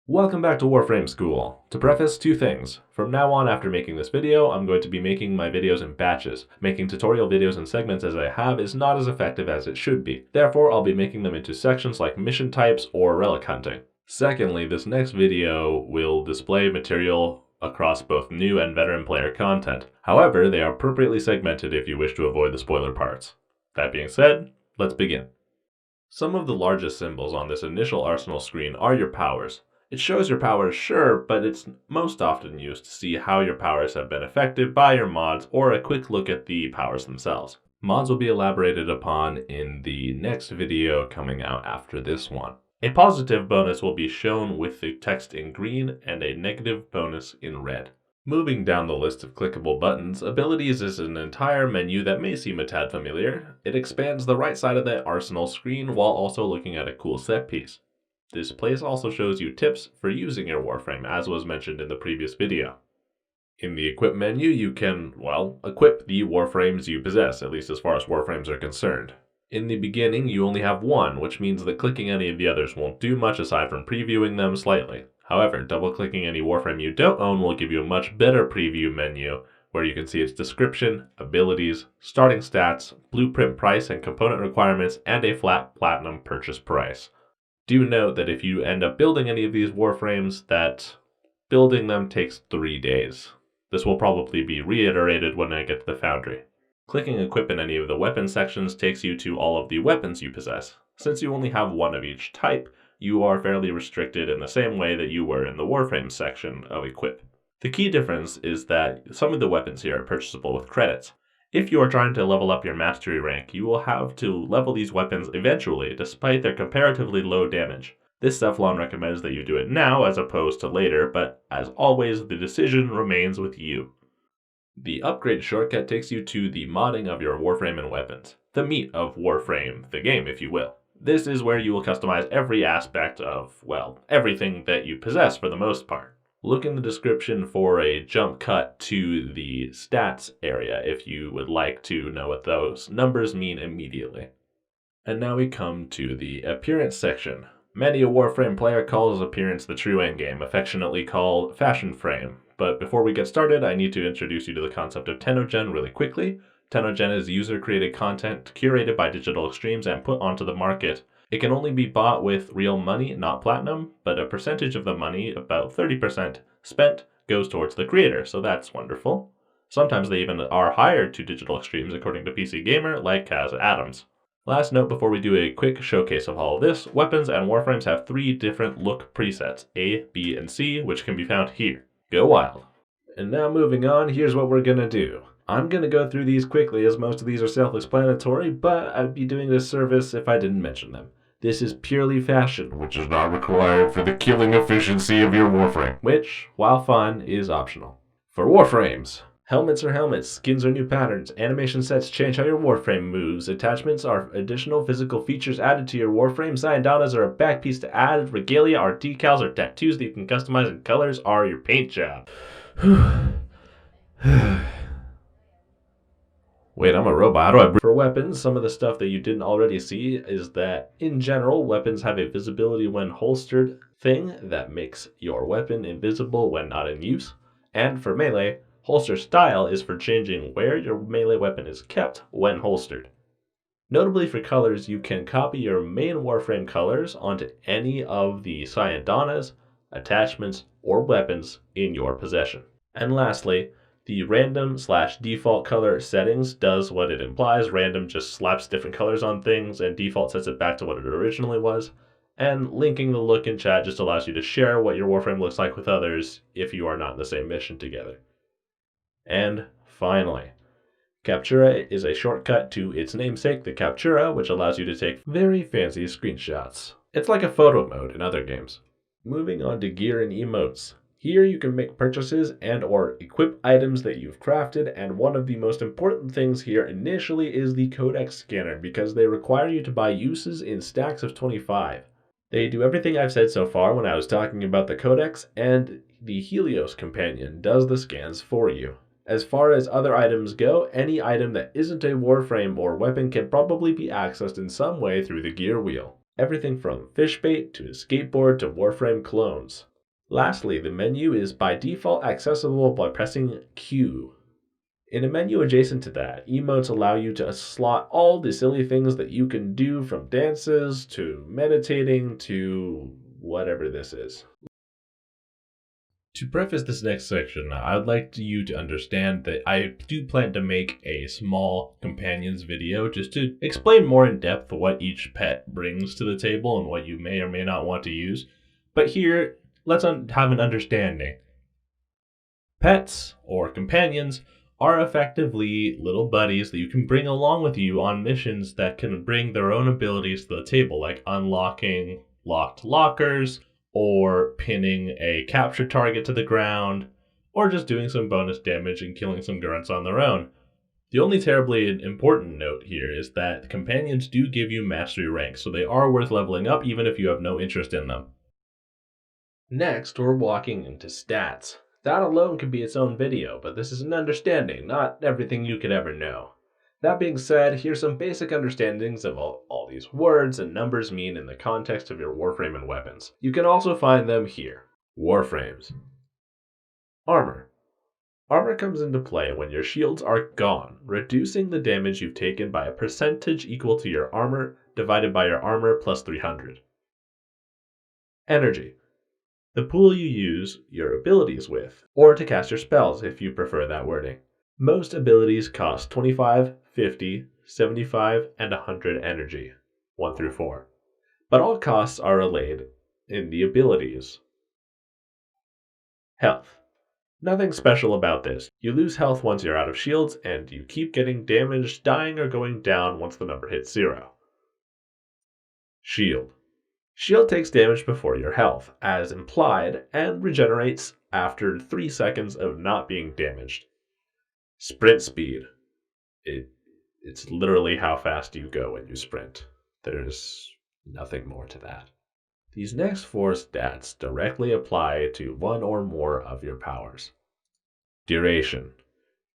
Welcome back to Warframe School. To preface, two things. From now on, after making this video, I'm going to be making my videos in batches. Making tutorial videos in segments as I have is not as effective as it should be. Therefore, I'll be making them into sections like mission types or relic hunting. Secondly, this next video will display material across both new and veteran player content. However, they are appropriately segmented if you wish to avoid the spoiler parts. That being said, let's begin. Some of the largest symbols on this initial arsenal screen are your powers. It shows your powers, sure, but it's most often used to see how your powers have been affected by your mods or a quick look at the powers themselves. Mods will be elaborated upon in the next video coming out after this one. A positive bonus will be shown with the text in green and a negative bonus in red. Moving down the list of clickable buttons, Abilities is an entire menu that may seem a tad familiar. It expands the right side of the arsenal screen while also looking at a cool set piece. This place also shows you tips for using your Warframe, as was mentioned in the previous video. In the Equip menu, you can, equip the Warframes you possess, at least as far as Warframes are concerned. In the beginning, you only have one, which means that clicking any of the others won't do much aside from previewing them slightly. However, double-clicking any Warframe you don't own will give you a much better preview menu, where you can see its description, abilities, starting stats, blueprint price and component requirements, and a flat platinum purchase price. Do note that if you end up building any of these Warframes, that building them takes 3 days. This will probably be reiterated when I get to the Foundry. Clicking Equip in any of the weapon sections takes you to all of the weapons you possess. Since you only have one of each type, you are fairly restricted in the same way that you were in the Warframe section of Equip. The key difference is that some of the weapons here are purchasable with credits. If you are trying to level up your mastery rank, you will have to level these weapons eventually, despite their comparatively low damage. This Cephalon recommends that you do it now as opposed to later, but as always, the decision remains with you. The upgrade shortcut takes you to the modding of your Warframe and weapons. The meat of Warframe, the game if you will. This is where you will customize every aspect of, everything that you possess for the most part. Look in the description for a jump cut to the stats area if you would like to know what those numbers mean immediately. And now we come to the appearance section. Many a Warframe player calls appearance the true endgame, affectionately called fashion frame. But before we get started, I need to introduce you to the concept of Tennogen really quickly. Tennogen is user-created content curated by Digital Extremes and put onto the market. It can only be bought with real money, not platinum, but a percentage of the money, about 30% spent, goes towards the creator, so that's wonderful. Sometimes they even are hired to Digital Extremes according to PC Gamer, like Kaz Adams. Last note before we do a quick showcase of all of this, weapons and Warframes have 3 different look presets, A, B, and C, which can be found here. Go wild! And now moving on, here's what we're gonna do. I'm gonna go through these quickly as most of these are self-explanatory, but I'd be doing this service if I didn't mention them. This is purely fashion, which is not required for the killing efficiency of your Warframe, which, while fun, is optional. For Warframes, helmets are helmets, skins are new patterns, animation sets change how your Warframe moves, attachments are additional physical features added to your Warframe, Sciendanas are a back piece to add, regalia are decals or tattoos that you can customize, and colors are your paint job. Wait, I'm a robot. How do I breathe? For weapons, some of the stuff that you didn't already see is that, in general, weapons have a visibility when holstered thing that makes your weapon invisible when not in use. And for melee, holster style is for changing where your melee weapon is kept when holstered. Notably for colors, you can copy your main Warframe colors onto any of the Sciendanas, attachments, or weapons in your possession. And lastly, the random/default color settings does what it implies. Random just slaps different colors on things, and default sets it back to what it originally was. And linking the look in chat just allows you to share what your Warframe looks like with others if you are not in the same mission together. And finally, Captura is a shortcut to its namesake, the Captura, which allows you to take very fancy screenshots. It's like a photo mode in other games. Moving on to gear and emotes. Here you can make purchases and or equip items that you've crafted, and one of the most important things here initially is the codex scanner because they require you to buy uses in stacks of 25. They do everything I've said so far when I was talking about the codex, and the Helios companion does the scans for you. As far as other items go, any item that isn't a Warframe or weapon can probably be accessed in some way through the gear wheel. Everything from fish bait to a skateboard to Warframe clones. Lastly, the menu is by default accessible by pressing Q. In a menu adjacent to that, emotes allow you to slot all the silly things that you can do, from dances to meditating to whatever this is. To preface this next section, I would like you to understand that I do plan to make a small companions video just to explain more in depth what each pet brings to the table and what you may or may not want to use. But here, let's have an understanding. Pets, or companions, are effectively little buddies that you can bring along with you on missions that can bring their own abilities to the table, like unlocking locked lockers, or pinning a capture target to the ground, or just doing some bonus damage and killing some grunts on their own. The only terribly important note here is that companions do give you mastery ranks, so they are worth leveling up even if you have no interest in them. Next, we're walking into stats. That alone could be its own video, but this is an understanding, not everything you could ever know. That being said, here's some basic understandings of all these words and numbers mean in the context of your Warframe and weapons. You can also find them here. Warframes. Armor. Armor comes into play when your shields are gone, reducing the damage you've taken by a percentage equal to your armor divided by your armor plus 300. Energy. The pool you use your abilities with, or to cast your spells if you prefer that wording. Most abilities cost 25, 50, 75, and 100 energy, 1 through 4. But all costs are relayed in the abilities. Health. Nothing special about this. You lose health once you're out of shields, and you keep getting damaged, dying, or going down once the number hits 0. Shield. Shield takes damage before your health, as implied, and regenerates after 3 seconds of not being damaged. Sprint speed. It's literally how fast you go when you sprint. There's nothing more to that. These next 4 stats directly apply to one or more of your powers. Duration.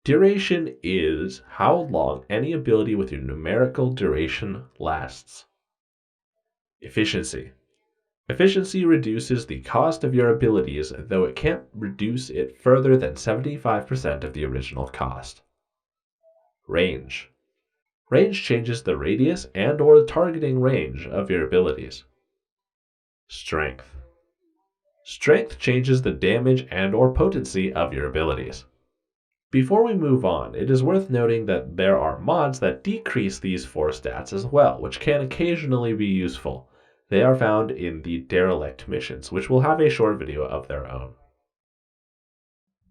Duration is how long any ability with your numerical duration lasts. Efficiency. Efficiency reduces the cost of your abilities, though it can't reduce it further than 75% of the original cost. Range. Range changes the radius and/or targeting range of your abilities. Strength. Strength changes the damage and/or potency of your abilities. Before we move on, it is worth noting that there are mods that decrease these 4 stats as well, which can occasionally be useful. They are found in the Derelict missions, which will have a short video of their own.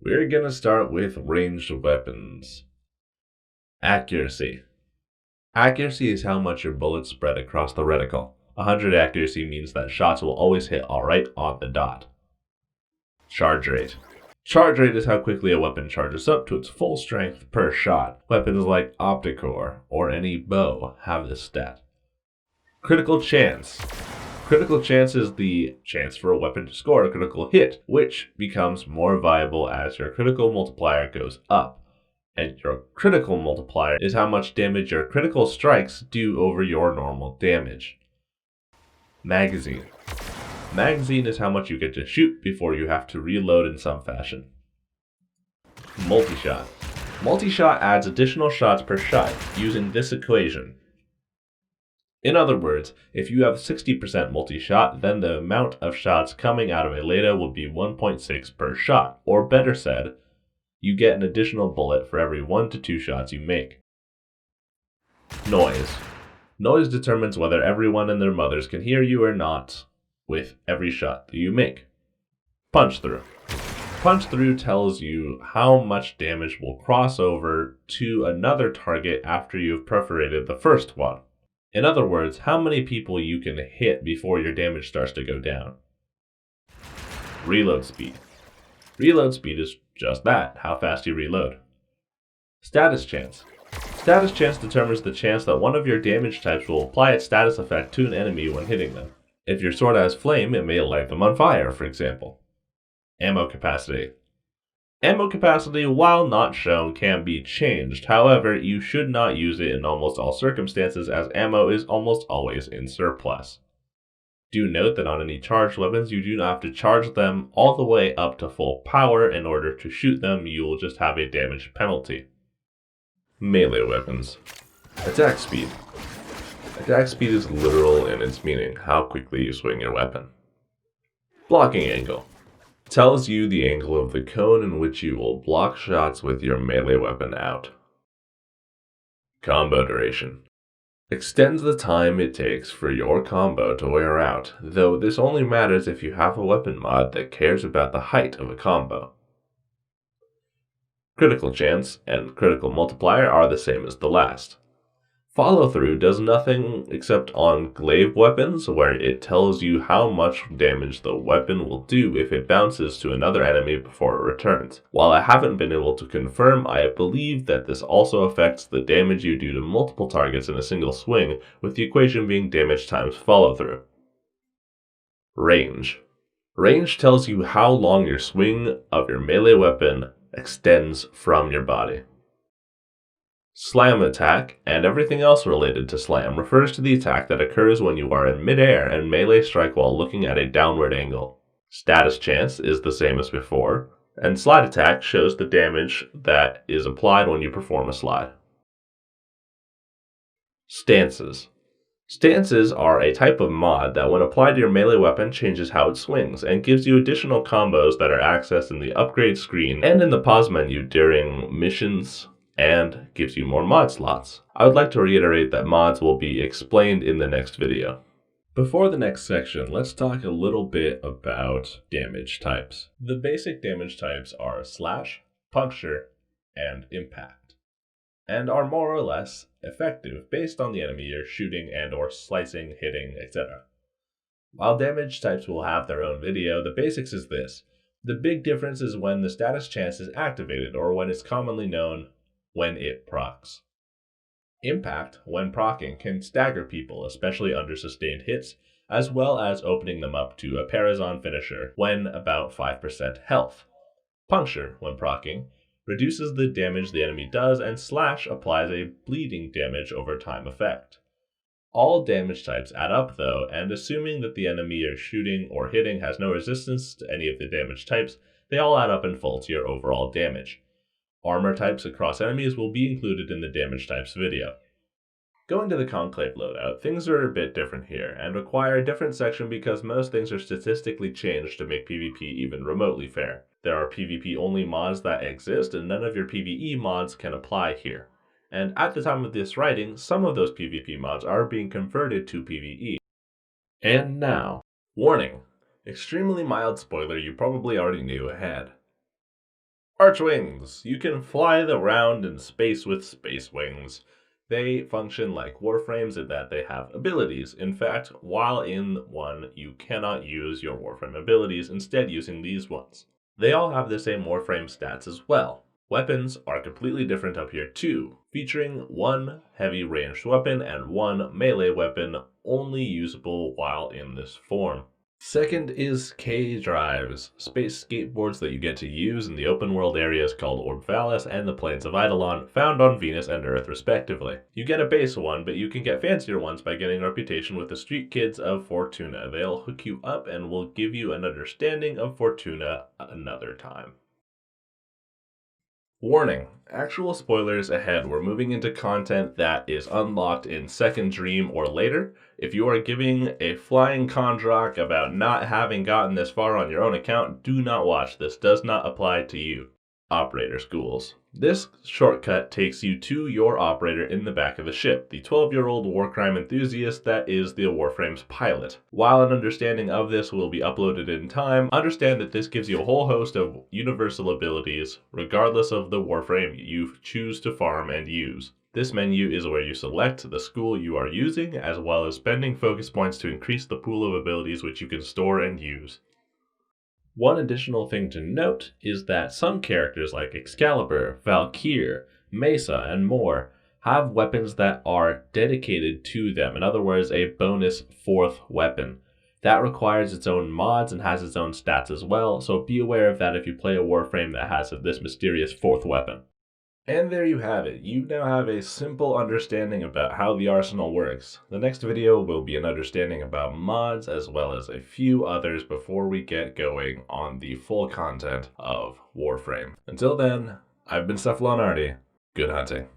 We're going to start with ranged weapons. Accuracy. Accuracy is how much your bullets spread across the reticle. 100 accuracy means that shots will always hit alright on the dot. Charge rate. Charge rate is how quickly a weapon charges up to its full strength per shot. Weapons like Opticore or any bow have this stat. Critical chance. Critical chance is the chance for a weapon to score a critical hit, which becomes more viable as your critical multiplier goes up. And your critical multiplier is how much damage your critical strikes do over your normal damage. Magazine. Magazine is how much you get to shoot before you have to reload in some fashion. Multi-shot. Multi-shot adds additional shots per shot using this equation. In other words, if you have 60% multi-shot, then the amount of shots coming out of a Leda will be 1.6 per shot, or better said, you get an additional bullet for every 1 to 2 shots you make. Noise. Noise determines whether everyone and their mothers can hear you or not with every shot that you make. Punch through. Punch through tells you how much damage will cross over to another target after you've perforated the first one. In other words, how many people you can hit before your damage starts to go down. Reload speed. Reload speed is just that, how fast you reload. Status chance. Status chance determines the chance that one of your damage types will apply its status effect to an enemy when hitting them. If your sword has flame, it may light them on fire, for example. Ammo capacity. Ammo capacity, while not shown, can be changed. However, you should not use it in almost all circumstances, as ammo is almost always in surplus. Do note that on any charged weapons, you do not have to charge them all the way up to full power in order to shoot them, you will just have a damage penalty. Melee weapons. Attack speed. Attack speed is literal in its meaning, how quickly you swing your weapon. Blocking angle. Tells you the angle of the cone in which you will block shots with your melee weapon out. Combo duration. Extends the time it takes for your combo to wear out, though this only matters if you have a weapon mod that cares about the height of a combo. Critical chance and critical multiplier are the same as the last. Follow-through does nothing except on glaive weapons, where it tells you how much damage the weapon will do if it bounces to another enemy before it returns. While I haven't been able to confirm, I believe that this also affects the damage you do to multiple targets in a single swing, with the equation being damage times follow-through. Range. Range tells you how long your swing of your melee weapon extends from your body. Slam attack, and everything else related to slam, refers to the attack that occurs when you are in midair and melee strike while looking at a downward angle. Status chance is the same as before, and slide attack shows the damage that is applied when you perform a slide. Stances. Stances are a type of mod that when applied to your melee weapon changes how it swings, and gives you additional combos that are accessed in the upgrade screen and in the pause menu during missions, and gives you more mod slots. I would like to reiterate that mods will be explained in the next video. Before the next section, let's talk a little bit about damage types. The basic damage types are slash, puncture, and impact, and are more or less effective based on the enemy you're shooting and or slicing, hitting, etc. While damage types will have their own video, the basics is this. The big difference is when the status chance is activated, or when it's commonly known when it procs. Impact, when proccing, can stagger people, especially under sustained hits, as well as opening them up to a Parazon finisher when about 5% health. Puncture, when proccing, reduces the damage the enemy does, and slash applies a bleeding damage over time effect. All damage types add up though, and assuming that the enemy you're shooting or hitting has no resistance to any of the damage types, they all add up in full to your overall damage. Armor types across enemies will be included in the damage types video. Going to the Conclave Loadout, things are a bit different here, and require a different section because most things are statistically changed to make PvP even remotely fair. There are PvP only mods that exist, and none of your PvE mods can apply here. And at the time of this writing, some of those PvP mods are being converted to PvE. And now, warning! Extremely mild spoiler you probably already knew ahead. Archwings! You can fly around in space with space wings. They function like Warframes in that they have abilities. In fact, while in one, you cannot use your Warframe abilities, instead using these ones. They all have the same Warframe stats as well. Weapons are completely different up here too, featuring one heavy ranged weapon and one melee weapon, only usable while in this form. Second is K-Drives, space skateboards that you get to use in the open world areas called Orbvalis and the Plains of Eidolon, found on Venus and Earth respectively. You get a base one, but you can get fancier ones by getting a reputation with the street kids of Fortuna. They'll hook you up and will give you an understanding of Fortuna another time. Warning, actual spoilers ahead. We're moving into content that is unlocked in Second Dream or later. If you are giving a flying Kondrak about not having gotten this far on your own account, do not watch. This does not apply to you. Operator schools. This shortcut takes you to your operator in the back of the ship, the 12-year-old war crime enthusiast that is the Warframes pilot. While an understanding of this will be uploaded in time, understand that this gives you a whole host of universal abilities, regardless of the Warframe you choose to farm and use. This menu is where you select the school you are using, as well as spending focus points to increase the pool of abilities which you can store and use. One additional thing to note is that some characters like Excalibur, Valkyr, Mesa, and more have weapons that are dedicated to them. In other words, a bonus fourth weapon. That requires its own mods and has its own stats as well, so be aware of that if you play a Warframe that has this mysterious fourth weapon. And there you have it. You now have a simple understanding about how the arsenal works. The next video will be an understanding about mods as well as a few others before we get going on the full content of Warframe. Until then, I've been Cephalon Arty. Good hunting.